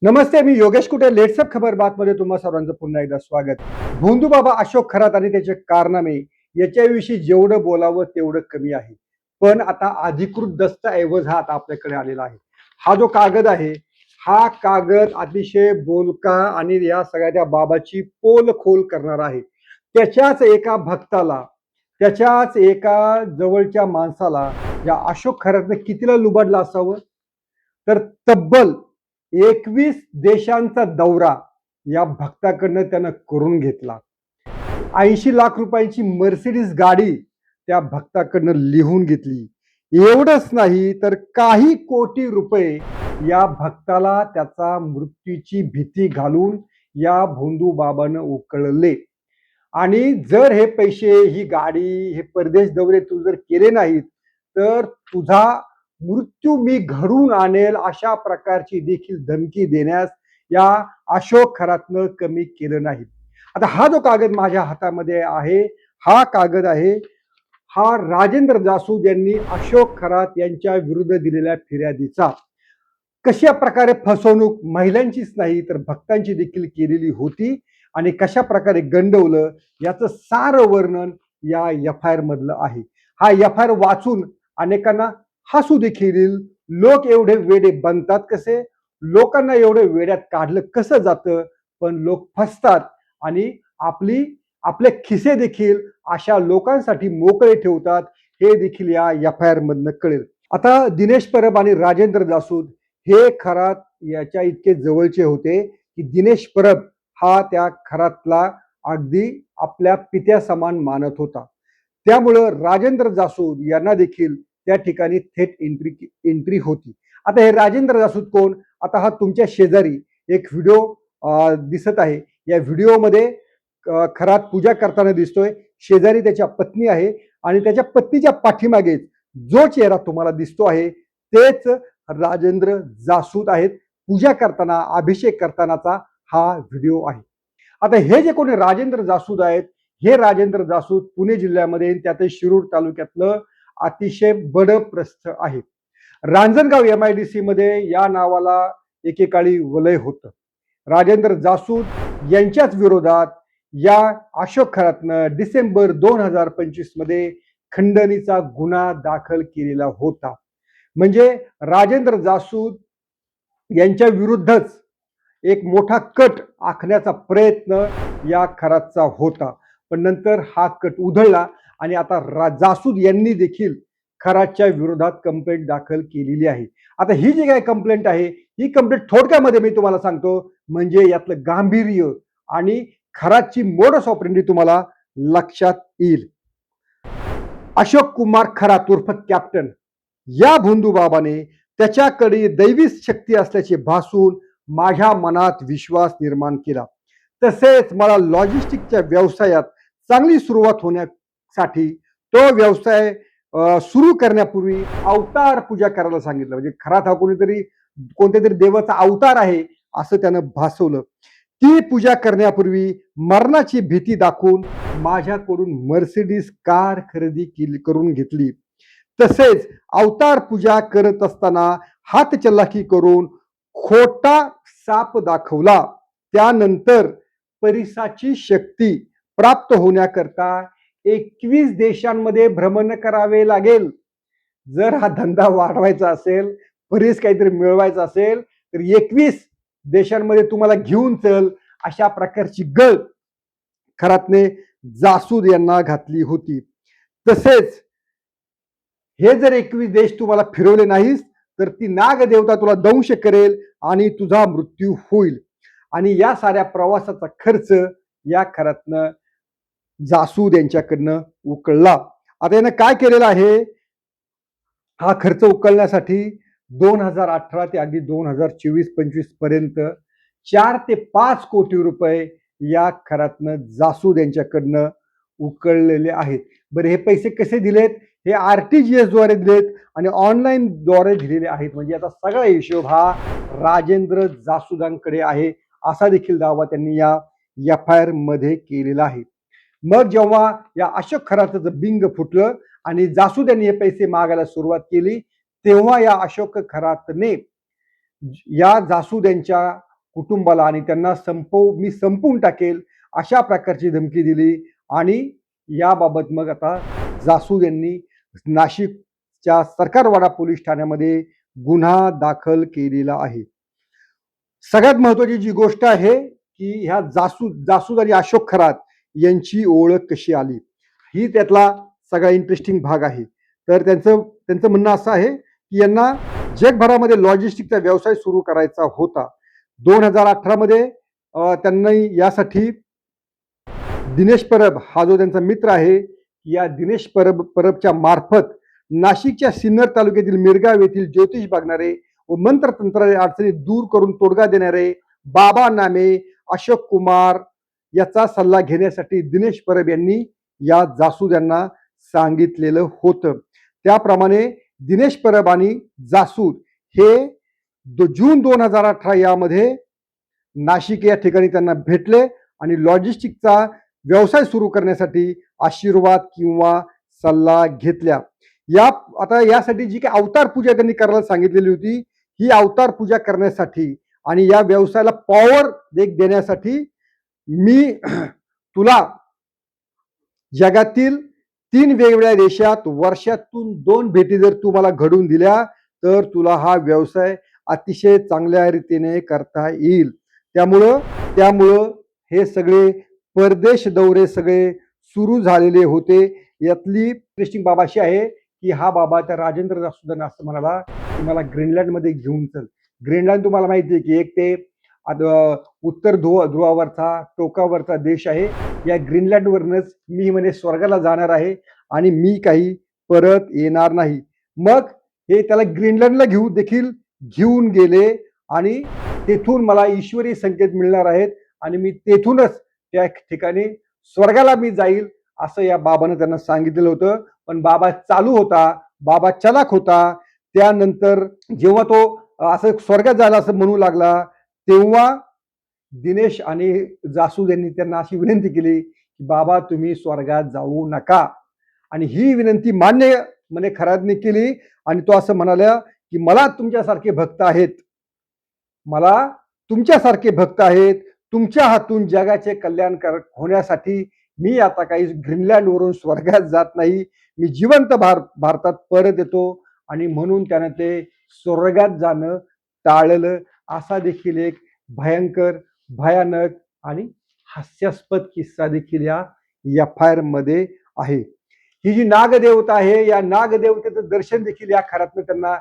नमस्ते, मी योगेश कुटे. लेट्सअप खबर बातमध्ये तुम्हा सर्वांचं पुन्हा एकदा स्वागत. भोंदूबाबा अशोक खरात आणि त्याचे कारनामे याच्याविषयी जेवढं बोलावं तेवढं कमी आहे. पण आता अधिकृत दस्तऐवज हा आता आपल्याकडे आलेला आहे. हा जो कागद आहे, हा कागद अतिशय बोलका आणि या सगळ्या त्या बाबाची पोल खोल करणार आहे. त्याच्याच एका भक्ताला, त्याच्याच एका जवळच्या माणसाला या अशोक खरातनं कितीला लुबाडलं असावं? तर तब्बल 21 देशांचा दौरा या भक्ताकडनं त्यानं करून घेतला. 80 लाख रुपयांची मर्सिडीज गाडी त्या भक्ताकडनं लिहून घेतली. एवढंच नाही तर काही कोटी रुपये या भक्ताला त्याचा मृत्यूची भीती घालून या भोंदू बाबानं उकळले. आणि जर हे पैसे, ही गाडी, हे परदेश दौरे तू जर केले नाहीत, तर तुझा मृत्यू मी घडवून आणेल अशा प्रकारची देखील धमकी देण्यास या अशोक खरातनं कमी केलं नाही. आता हा जो कागद माझ्या हातामध्ये आहे, हा कागद आहे, हा राजेंद्र जासूद यांनी अशोक खरात यांच्या विरुद्ध दिलेल्या फिर्यादीचा. कशा प्रकारे फसवणूक महिलांचीच नाही तर भक्तांची देखील केलेली होती आणि कशा प्रकारे गंडवलं याचं सार वर्णन या एफ-आय-आर मधलं आहे. हा एफ-आय-आर वाचून अनेकांना हसू देखील येईल. लोक एवढे वेडे बनतात कसे, लोकांना एवढे वेड्यात काढलं कसं जातं, पण लोक फसतात आणि आपले खिसे देखील अशा लोकांसाठी मोकळे ठेवतात, हे देखील या एफ-आय-आर मधनं कळेल. आता दिनेश परब आणि राजेंद्र जासूद हे खरात याच्या इतके जवळचे होते की दिनेश परब हा त्या खरातला अगदी आपल्या पित्या समान मानत होता. त्यामुळं राजेंद्र जासूद यांना देखील त्या ठिकाणी थेट एंट्री होती. आता हे राजेंद्र जासूद कोण? आता हा तुमच्या शेजारी एक व्हिडिओ दिसत आहे. या व्हिडिओमध्ये खरात पूजा करताना दिसतोय. शेजारी त्याच्या पत्नी आहे आणि त्याच्या पत्नीच्या पाठीमागे जो चेहरा तुम्हाला दिसतो आहे तेच राजेंद्र जासूद आहेत. पूजा करताना, अभिषेक करतानाचा हा व्हिडिओ आहे. आता हे जे कोणी राजेंद्र जासूद आहेत, हे राजेंद्र जासूद पुणे जिल्ह्यामध्ये त्यातही शिरूर तालुक्यातलं अतिशय बडप्रस्थ आहे. रांजणगाव MIDC मध्ये या नावाला एकेकाळी वलय होतं. राजेंद्र जासूद यांच्याच विरोधात या अशोक खरातनं डिसेंबर 2025 मध्ये खंडणीचा गुन्हा दाखल केलेला होता. म्हणजे राजेंद्र जासूद यांच्या विरुद्धच एक मोठा कट आखण्याचा प्रयत्न या खरातचा होता. पण नंतर हा कट उधळला आणि आता जासूद यांनी देखील खरातच्या विरोधात कंप्लेंट दाखल केलेली आहे. आता ही जी काही कंप्लेंट आहे, ही कंप्लेंट थोडक्यामध्ये मी तुम्हाला सांगतो, म्हणजे यातलं गांभीर्य आणि खरातची मोडस ऑपरेंडी तुम्हाला लक्षात येईल. अशोक कुमार खरात उर्फ कॅप्टन या भोंदू बाबाने त्याच्याकडे दैवी शक्ती असल्याचे भासून माझ्या मनात विश्वास निर्माण केला. तसेच मला लॉजिस्टिकच्या व्यवसायात चांगली सुरुवात होण्यासाठी तो व्यवसाय सुरू करण्यापूर्वी अवतार पूजा करायला सांगितलं. म्हणजे खरात हा कोणत्या तरी देवाचा अवतार आहे असं त्यानं भासवलं. ती पूजा करण्यापूर्वी मरणाची भीती दाखवून माझ्याकडून मर्सिडीज कार करून घेतली. तसेच अवतार पूजा करत असताना हातचलाखी करून खोटा साप दाखवला. त्यानंतर परिसाची शक्ती प्राप्त होण्याकरता 21 देशांमध्ये भ्रमण करावे लागेल. जर हा धंदा वाढवायचा असेल, बरीच काहीतरी मिळवायचं असेल, तर 21 देशांमध्ये तुम्हाला घेऊन चल अशा प्रकारची गळ खरातने जासूद यांना घातली होती. तसेच हे जर 21 देश तुम्हाला फिरवले नाहीस तर ती नाग देवता तुला दंश करेल आणि तुझा मृत्यू होईल. आणि या साऱ्या प्रवासाचा खर्च या खरातनं जासूद यांच्याकडनं उकळला. आता यानं काय केलेलं आहे, हा खर्च उकळण्यासाठी 2018 ते अगदी 2024-25 पर्यंत 4 ते 5 कोटी रुपये या खरातनं जासूद यांच्याकडनं उकळलेले आहेत. बरं, हे पैसे कसे दिलेत? हे RTGS द्वारे दिलेत आणि ऑनलाईन द्वारे दिलेले आहेत. म्हणजे आता सगळा हिशोब हा राजेंद्र जासूदांकडे आहे असा देखील दावा त्यांनी या एफ-आय-आर मध्ये केलेला आहे. मग जेव्हा या अशोक खरातचं बिंग फुटलं आणि जासूद यांनी हे पैसे मागायला सुरुवात केली, तेव्हा या अशोक खरातने या जासूद यांच्या कुटुंबाला आणि त्यांना मी संपवून टाकेल अशा प्रकारची धमकी दिली. आणि याबाबत मग आता जासूद यांनी नाशिकच्या सरकारवाडा पोलीस ठाण्यामध्ये गुन्हा दाखल केलेला आहे. सगळ्यात महत्वाची जी गोष्ट आहे की ह्या जासूद आणि अशोक खरात यांची ओळख कशी आली, ही त्यातला सगळा इंटरेस्टिंग भाग आहे. तर त्यांचं म्हणणं असं आहे की यांना जगभरामध्ये लॉजिस्टिकचा व्यवसाय सुरू करायचा होता. 2018 मध्ये त्यांनी यासाठी दिनेश परब हा जो त्यांचा मित्र आहे, या दिनेश परबच्या मार्फत नाशिकच्या सिन्नर तालुक्यातील मिरगाव येथील ज्योतिष बघणारे व मंत्रतंत्र अडचणी दूर करून तोडगा देणारे बाबा नामे अशोक कुमार याचा सल्ला घेण्यासाठी दिनेश परब यांनी या जासूद यांना सांगितलेलं होतं. त्याप्रमाणे दिनेश परब आणि जासूद हे जून 2018 यामध्ये नाशिक या ठिकाणी त्यांना भेटले आणि लॉजिस्टिकचा व्यवसाय सुरू करण्यासाठी आशीर्वाद किंवा सल्ला घेतल्या. आता यासाठी जी काही अवतार पूजा त्यांनी करायला सांगितलेली होती, ही अवतार पूजा करण्यासाठी आणि या व्यवसायाला पॉवर देण्यासाठी मी तुला जगातील 3 वेगवेगळ्या देशात वर्षातून 2 भेटी जर तू मला घडवून दिल्या तर तुला हा व्यवसाय अतिशय चांगल्या रीतीने करता येईल. त्यामुळं हे सगळे परदेश दौरे सगळे सुरू झालेले होते. यातली इंटरेस्टिंग बाब अशी आहे की हा बाबा त्या राजेंद्र जासूदांना असं म्हणाला की मला ग्रीनलँडमध्ये घेऊन चल. ग्रीनलँड तुम्हाला माहिती आहे की एक ते उत्तर ध्रुवावरचा टोकावरचा देश आहे. या ग्रीनलँडवरनच मी म्हणे स्वर्गाला जाणार आहे आणि मी काही परत येणार नाही. मग हे त्याला ग्रीनलँडला घेऊन गेले आणि तेथून मला ईश्वरी संकेत मिळणार आहेत आणि मी तेथूनच त्या ठिकाणी स्वर्गाला मी जाईल असं या बाबानं त्यांना सांगितलेलं होतं. पण बाबा चालू होता, बाबा चलाक होता. त्यानंतर जेव्हा तो असं स्वर्गात जायला असं म्हणू लागला तेव्हा दिनेश आणि जासूद यांनी त्यांना अशी विनंती केली की बाबा तुम्ही स्वर्गात जाऊ नका. आणि ही विनंती मान्य खरादने केली आणि तो असं म्हणाला की मला तुमच्यासारखे भक्त आहेत, तुमच्या हातून जगाचे कल्याण होण्यासाठी मी आता काही ग्रीनलँडवरून स्वर्गात जात नाही, मी जिवंत भारतात परत येतो. आणि म्हणून त्यानं ते स्वर्गात जाणं टाळलं. असा देखील एक भयानक आणि हास्यास्पद किस्सा देखील या FIR मध्ये आहे. ही जी नागदेवता आहे, या नागदेवतेचं दर्शन देखील या खरातनं त्यांना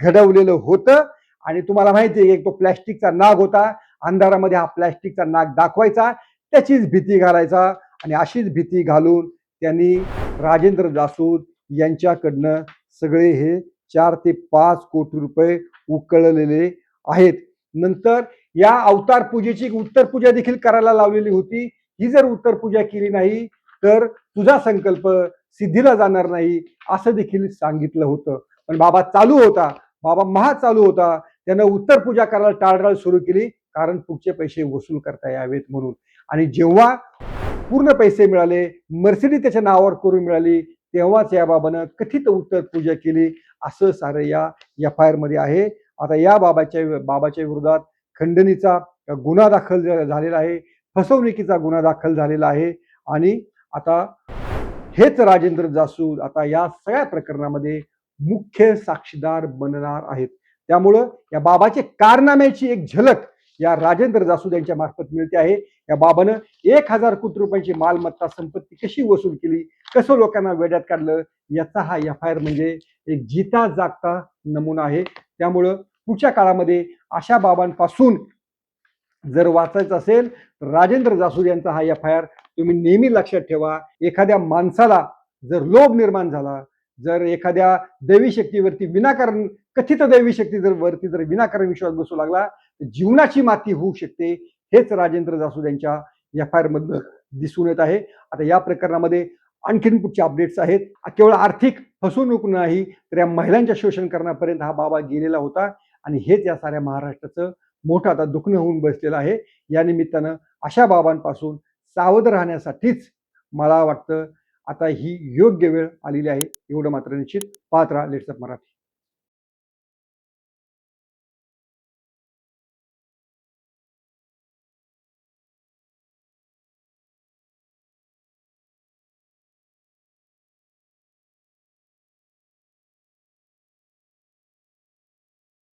घडवलेलं होतं. आणि तुम्हाला माहिती आहे एक तो प्लॅस्टिकचा नाग होता, अंधारामध्ये हा प्लॅस्टिकचा नाग दाखवायचा, त्याचीच भीती घालायचा. आणि अशीच भीती घालून त्यांनी राजेंद्र जासूद यांच्याकडनं सगळे हे 4 ते 5 कोटी रुपये उकळलेले आहेत. नंतर या अवतार पूजेची उत्तर पूजा देखील करायला लावलेली होती. ही जर उत्तर पूजा केली नाही तर तुझा संकल्प सिद्धीला जाणार नाही असं देखील सांगितलं होतं. पण बाबा चालू होता. त्यानं उत्तर पूजा करायला टाळाटाळ सुरू केली, कारण पुढचे पैसे वसूल करता यावेत म्हणून. आणि जेव्हा पूर्ण पैसे मिळाले, मर्सिडीज त्याच्या नावावर करून मिळाली, तेव्हाच या बाबानं कथित उत्तर पूजा केली असं सारं या FIR मध्ये आहे. आता या बाबाच्या विरोधात खंडणीचा गुन्हा दाखल झालेला आहे, फसवणुकीचा गुन्हा दाखल झालेला आहे. आणि आता हेच राजेंद्र जासूद आता या सगळ्या प्रकरणामध्ये मुख्य साक्षीदार बनणार आहेत. त्यामुळं या बाबाचे कारनाम्याची एक झलक या राजेंद्र जासूद यांच्या मार्फत मिळते आहे. या बाबानं 1000 कोटी रुपयांची मालमत्ता संपत्ती कशी वसूल केली, कसं लोकांना वेड्यात काढलं, याचा हा FIR म्हणजे एक जिता जागता नमुना आहे. त्यामुळं पुढच्या काळामध्ये अशा बाबांपासून जर वाचायचं असेल तर राजेंद्र जासूद यांचा हा FIR तुम्ही नेहमी लक्षात ठेवा. एखाद्या माणसाला जर लोभ निर्माण झाला, जर एखाद्या दैवी शक्तीवरती विनाकारण कथित दैवी शक्ती जर विनाकारण विश्वास बसू लागला तर जीवनाची माती होऊ शकते. हेच राजेंद्र जासूद यांच्या FIR मधनं दिसून येत आहे. आता या प्रकरणामध्ये आणखीन पुढचे अपडेट्स आहेत. केवळ आर्थिक फसवणूक नाही तर या महिलांच्या शोषण करण्यापर्यंत हा बाबा गेलेला होता. आणि हेच या साऱ्या महाराष्ट्राचं मोठं आता दुखणं होऊन बसलेलं आहे. या निमित्तानं अशा बाबांपासून सावध राहण्यासाठीच मला वाटतं आता ही योग्य वेळ आलेली आहे. एवढं मात्र निश्चित. पाहत राहा लेट्स अप मराठी.